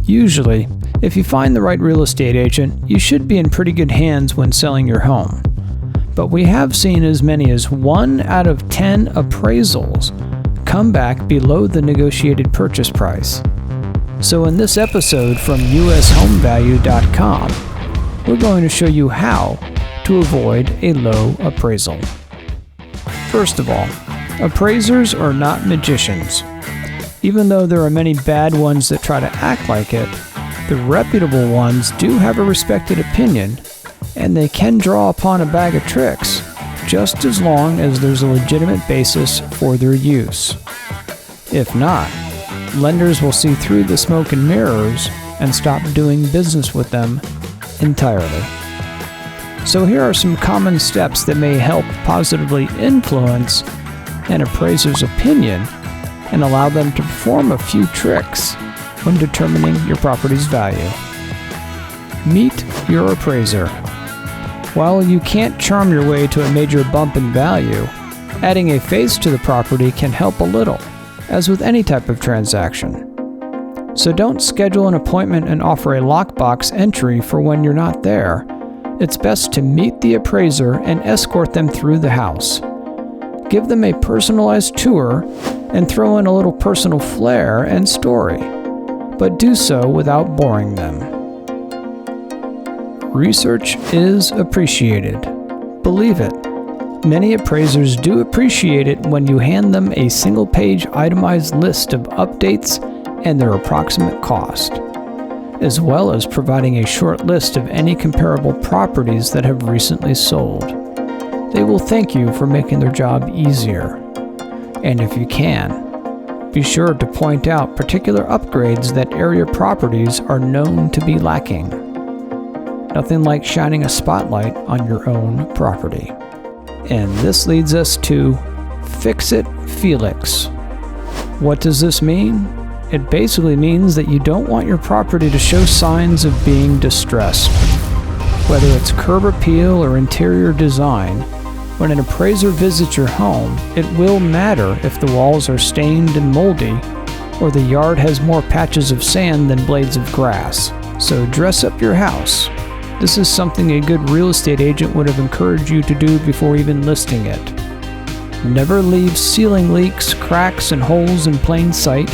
Usually, if you find the right real estate agent, you should be in pretty good hands when selling your home. But we have seen as many as 1 out of 10 appraisals come back below the negotiated purchase price. So in this episode from ushomevalue.com, we're going to show you how to avoid a low appraisal. First of all, appraisers are not magicians. Even though there are many bad ones that try to act like it, the reputable ones do have a respected opinion, and they can draw upon a bag of tricks, just as long as there's a legitimate basis for their use. If not, lenders will see through the smoke and mirrors and stop doing business with them entirely. So here are some common steps that may help positively influence an appraiser's opinion and allow them to perform a few tricks when determining your property's value. Meet your appraiser. While you can't charm your way to a major bump in value, adding a face to the property can help a little, as with any type of transaction. So don't schedule an appointment and offer a lockbox entry for when you're not there. It's best to meet the appraiser and escort them through the house. Give them a personalized tour and throw in a little personal flair and story, but do so without boring them. Research is appreciated. Believe it. Many appraisers do appreciate it when you hand them a single-page itemized list of updates and their approximate cost, as well as providing a short list of any comparable properties that have recently sold. They will thank you for making their job easier. And if you can, be sure to point out particular upgrades that area properties are known to be lacking. Nothing like shining a spotlight on your own property. And this leads us to Fix It Felix. What does this mean? It basically means that you don't want your property to show signs of being distressed. Whether it's curb appeal or interior design, when an appraiser visits your home, it will matter if the walls are stained and moldy, or the yard has more patches of sand than blades of grass. So dress up your house. This is something a good real estate agent would have encouraged you to do before even listing it. Never leave ceiling leaks, cracks, and holes in plain sight.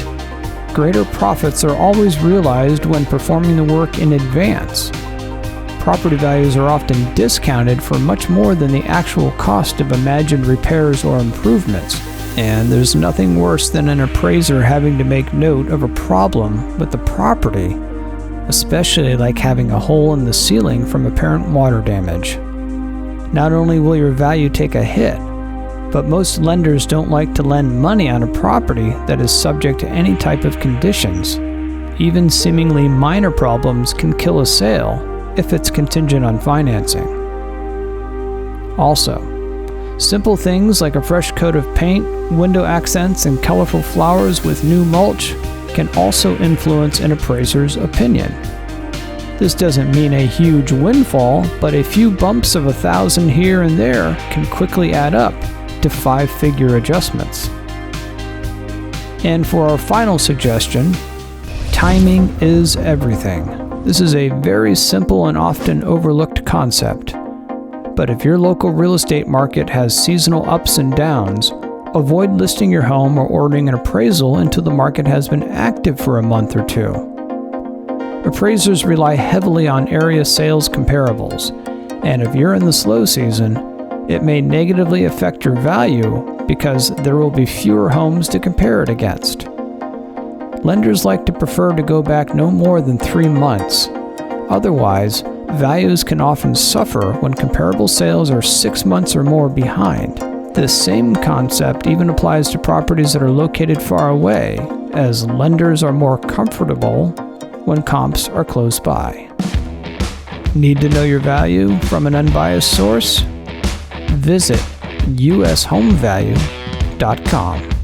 Greater profits are always realized when performing the work in advance. Property values are often discounted for much more than the actual cost of imagined repairs or improvements. And there's nothing worse than an appraiser having to make note of a problem with the property, especially like having a hole in the ceiling from apparent water damage. Not only will your value take a hit, but most lenders don't like to lend money on a property that is subject to any type of conditions. Even seemingly minor problems can kill a sale if it's contingent on financing. Also, simple things like a fresh coat of paint, window accents, and colorful flowers with new mulch can also influence an appraiser's opinion. This doesn't mean a huge windfall, but a few bumps of $1,000 here and there can quickly add up to 5-figure adjustments. And for our final suggestion, timing is everything. This is a very simple and often overlooked concept. But if your local real estate market has seasonal ups and downs, avoid listing your home or ordering an appraisal until the market has been active for a month or two. Appraisers rely heavily on area sales comparables, and if you're in the slow season, it may negatively affect your value because there will be fewer homes to compare it against. Lenders like to prefer to go back no more than 3 months. Otherwise, values can often suffer when comparable sales are 6 months or more behind. This same concept even applies to properties that are located far away, as lenders are more comfortable when comps are close by. Need to know your value from an unbiased source? Visit ushomevalue.com.